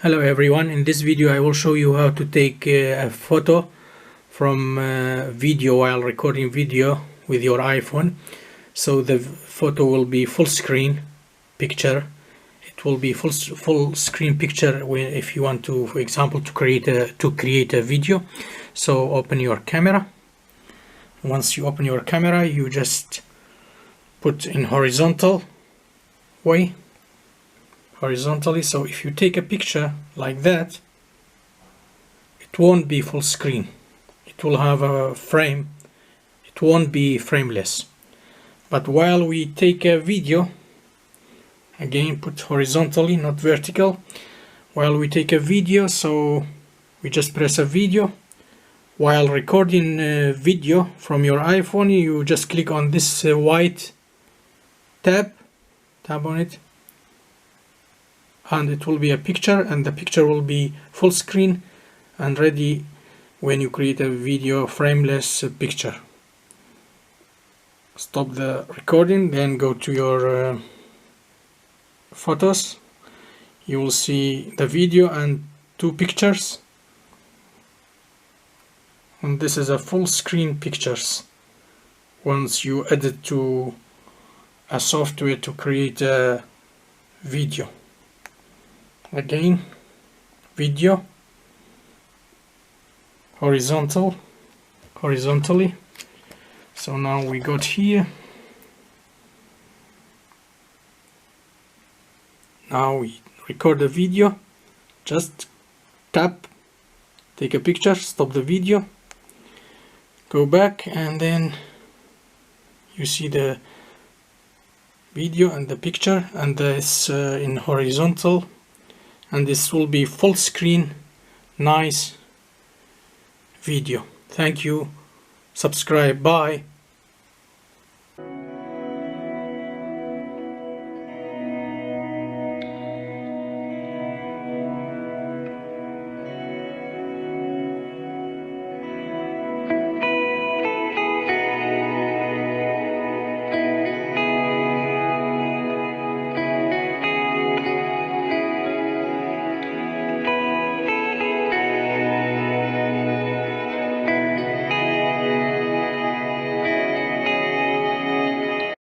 Hello everyone, in this video I will show you how to take a photo from video while recording video with your iPhone. So the photo will be full screen picture. It will be full screen picture if you want to, for example, to create a video. So open your camera. Once you open your camera, you just put in horizontal way. Horizontally. So if you take a picture like that, it won't be full screen, it will have a frame, it won't be frameless. But while we take a video, again put horizontally, not vertical, while we take a video, so we just press a video. While recording a video from your iPhone, you just click on this white tab on it, and it will be a picture, and the picture will be full screen and ready when you create a video frameless picture. Stop the recording, then go to your photos. You will see the video and two pictures, and this is a full screen pictures once you add it to a software to create a video. Again, video, horizontally. So now we got here. Now we record the video. Just tap, take a picture, stop the video, go back, and then you see the video and the picture, and this in horizontal. And this will be full screen, nice video. Thank you. Subscribe. Bye.